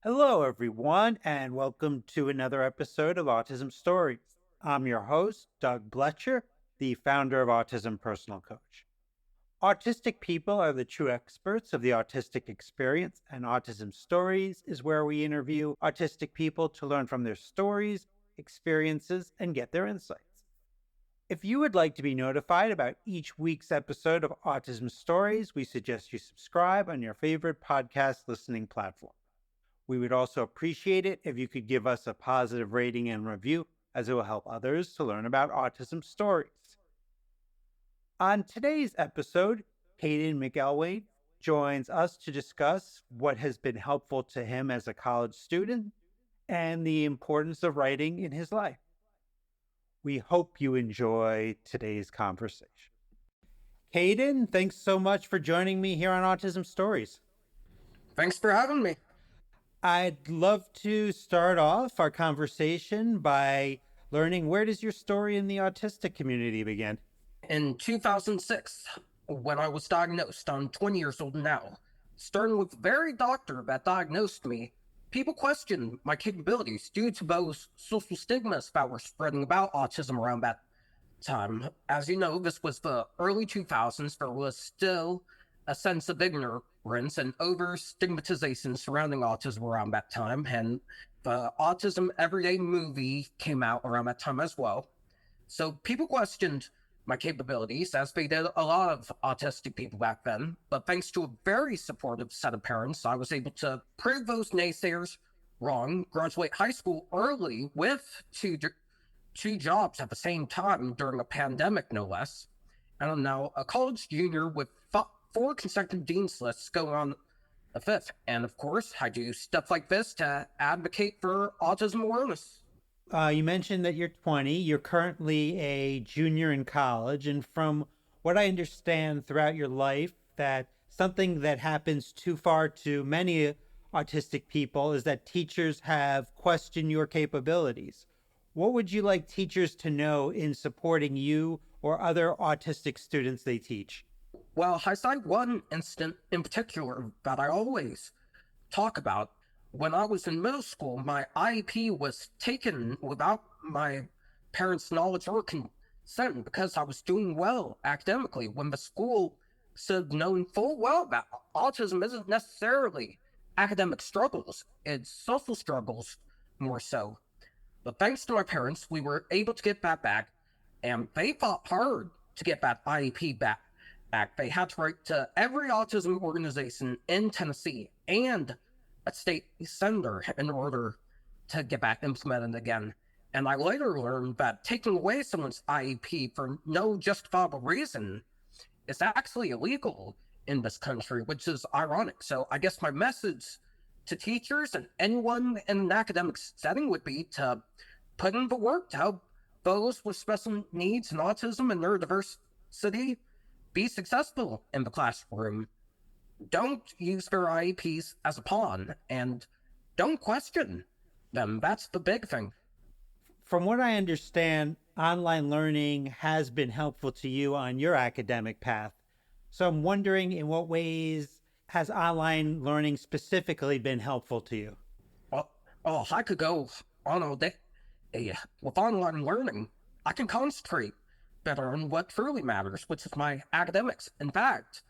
Hello, everyone, and welcome to another episode of Autism Stories. I'm your host, Doug Bletcher, the founder of Autism Personal Coach. Autistic people are the true experts of the autistic experience, and Autism Stories is where we interview autistic people to learn from their stories, experiences, and get their insights. If you would like to be notified about each week's episode of Autism Stories, we suggest you subscribe on your favorite podcast listening platform. We would also appreciate it if you could give us a positive rating and review, as it will help others to learn about autism stories. On today's episode, Kadin McElwain joins us to discuss what has been helpful to him as a college student and the importance of writing in his life. We hope you enjoy today's conversation. Kadin, thanks so much for joining me here on Autism Stories. Thanks for having me. I'd love to start off our conversation by learning, where does your story in the autistic community begin? In 2006, when I was diagnosed, I'm 20 years old now. Starting with the very doctor that diagnosed me, people questioned my capabilities due to those social stigmas that were spreading about autism around that time. As you know, this was the early 2000s. There was still a sense of ignorance and over stigmatization surrounding autism around that time, and the Autism Everyday movie came out around that time as well. So people questioned my capabilities, as they did a lot of autistic people back then. But thanks to a very supportive set of parents, I was able to prove those naysayers wrong, graduate high school early with two jobs at the same time during a pandemic, no less. And I'm now a college junior with four consecutive dean's lists going on a fifth. And of course, I do stuff like this to advocate for autism awareness. You mentioned that you're 20. You're currently a junior in college. And from what I understand throughout your life, that something that happens too far to many autistic people is that teachers have questioned your capabilities. What would you like teachers to know in supporting you or other autistic students they teach? Well, I cite one incident in particular that I always talk about. When I was in middle school, my IEP was taken without my parents' knowledge or consent because I was doing well academically, when the school said, knowing full well that autism isn't necessarily academic struggles, it's social struggles more so. But thanks to my parents, we were able to get that back, and they fought hard to get that IEP back. They had to write to every autism organization in Tennessee and a state senator in order to get that implemented again. And I later learned that taking away someone's IEP for no justifiable reason is actually illegal in this country, which is ironic. So I guess my message to teachers and anyone in an academic setting would be to put in the work to help those with special needs and autism and neurodiversity be successful in the classroom. Don't use their IEPs as a pawn, and don't question them. That's the big thing. From what I understand, online learning has been helpful to you on your academic path. So I'm wondering, in what ways has online learning specifically been helpful to you? I could go on all day. With online learning, I can concentrate better on what truly matters, which is my academics. In fact,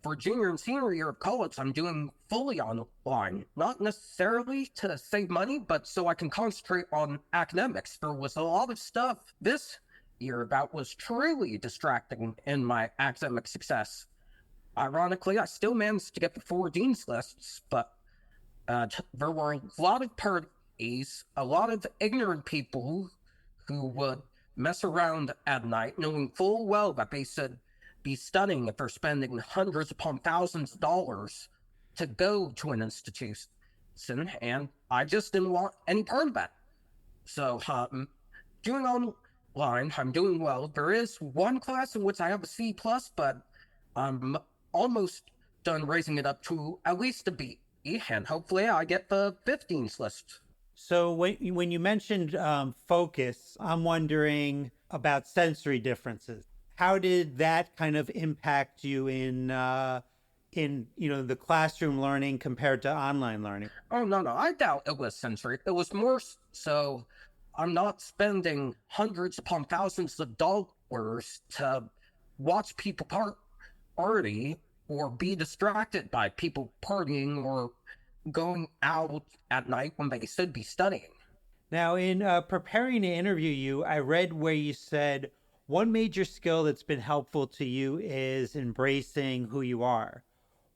for junior and senior year of college, I'm doing fully online, not necessarily to save money, but so I can concentrate on academics. There was a lot of stuff this year that was truly distracting in my academic success. Ironically, I still managed to get the four dean's lists, but there were a lot of parties, a lot of ignorant people who would mess around at night, knowing full well that they should be studying if they're spending hundreds upon thousands of dollars to go to an institution. And I just didn't want any part of that. So, doing online, I'm doing well. There is one class in which I have a C plus, but I'm almost done raising it up to at least a B, and hopefully I get the 15s list. So when you mentioned focus, I'm wondering about sensory differences. How did that kind of impact you in in, the classroom learning compared to online learning? Oh, no, no, I doubt it was censored. It was more so I'm not spending hundreds upon thousands of dollars to watch people party or be distracted by people partying or going out at night when they should be studying. Now, in preparing to interview you, I read where you said one major skill that's been helpful to you is embracing who you are.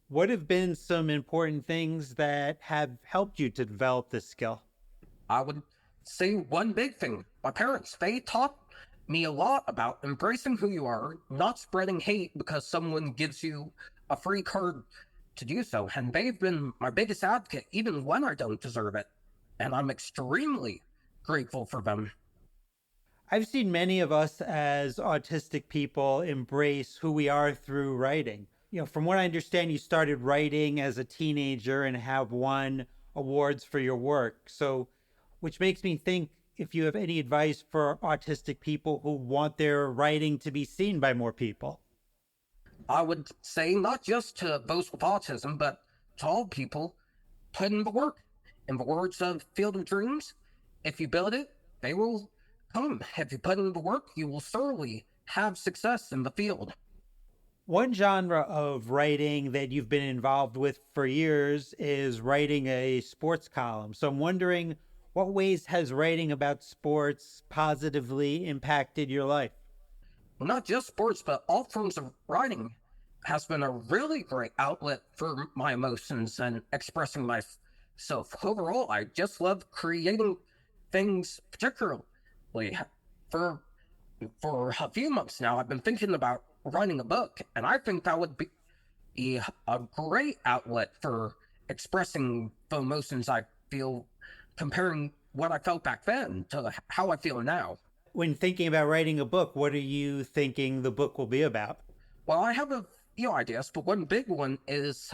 What have been some important things that have helped you to develop this skill? I would say one big thing. My parents, they taught me a lot about embracing who you are, not spreading hate because someone gives you a free card to do so. And they've been my biggest advocate, even when I don't deserve it. And I'm extremely grateful for them. I've seen many of us as autistic people embrace who we are through writing. From what I understand, you started writing as a teenager and have won awards for your work. So, which makes me think if you have any advice for autistic people who want their writing to be seen by more people. I would say not just to those with autism, but to all people, put in the work. In the words of Field of Dreams, if you build it, they will come. If you put in the work, you will certainly have success in the field. One genre of writing that you've been involved with for years is writing a sports column. So I'm wondering, what ways has writing about sports positively impacted your life? Not just sports, but all forms of writing has been a really great outlet for my emotions and expressing myself. Overall, I just love creating things, particularly for for a few months now. I've been thinking about writing a book, and I think that would be a great outlet for expressing the emotions I feel, comparing what I felt back then to how I feel now. When thinking about writing a book, what are you thinking the book will be about? Well, I have a few ideas, but one big one is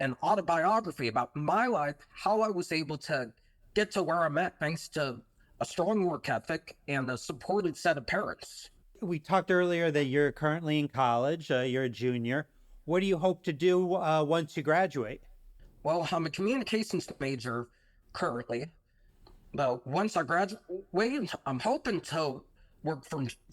an autobiography about my life, how I was able to get to where I'm at thanks to a strong work ethic and a supportive set of parents. We talked earlier that you're currently in college, you're a junior. What do you hope to do once you graduate? Well, I'm a communications major currently, but once I graduate, I'm hoping to work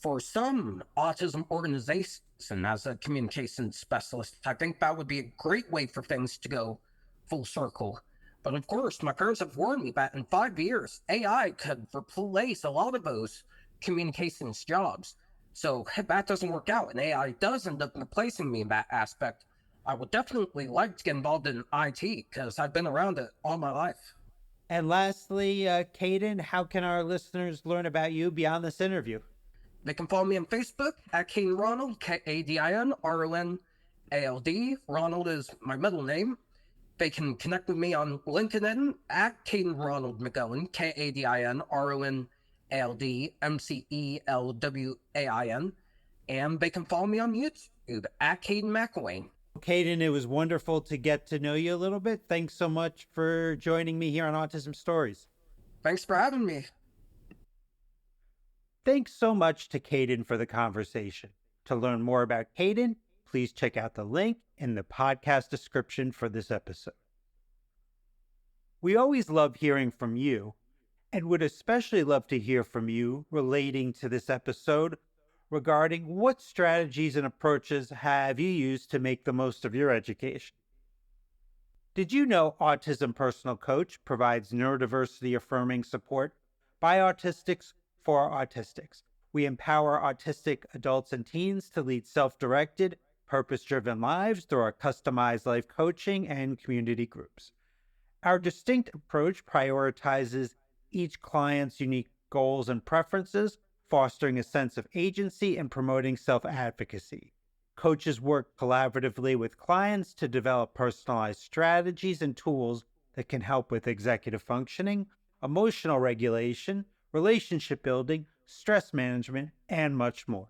for some autism organization as a communications specialist. I think that would be a great way for things to go full circle. But of course, my parents have warned me that in 5 years, AI could replace a lot of those communications jobs. So if that doesn't work out and AI does end up replacing me in that aspect, I would definitely like to get involved in IT because I've been around it all my life. And lastly, Kadin, how can our listeners learn about you beyond this interview? They can follow me on Facebook at Kadin Ronald, KADIN RONALD. Ronald is my middle name. They can connect with me on LinkedIn at Kadin Ronald McElwain, KADIN RONALD MCELWAIN. And they can follow me on YouTube at Kadin McElwain. Kadin, it was wonderful to get to know you a little bit. Thanks so much for joining me here on Autism Stories. Thanks for having me. Thanks so much to Kadin for the conversation. To learn more about Kadin, please check out the link in the podcast description for this episode. We always love hearing from you, and would especially love to hear from you relating to this episode regarding what strategies and approaches have you used to make the most of your education. Did you know Autism Personal Coach provides neurodiversity affirming support by autistics for autistics? We empower autistic adults and teens to lead self-directed, purpose-driven lives through our customized life coaching and community groups. Our distinct approach prioritizes each client's unique goals and preferences, fostering a sense of agency and promoting self-advocacy. Coaches work collaboratively with clients to develop personalized strategies and tools that can help with executive functioning, emotional regulation, relationship building, stress management, and much more.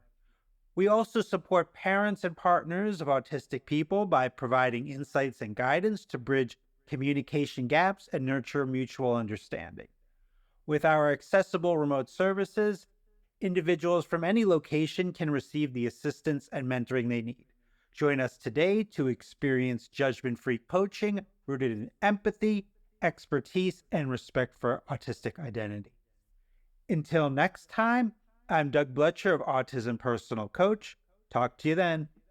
We also support parents and partners of autistic people by providing insights and guidance to bridge communication gaps and nurture mutual understanding. With our accessible remote services, individuals from any location can receive the assistance and mentoring they need. Join us today to experience judgment-free coaching rooted in empathy, expertise, and respect for autistic identity. Until next time, I'm Doug Bletcher of Autism Personal Coach. Talk to you then.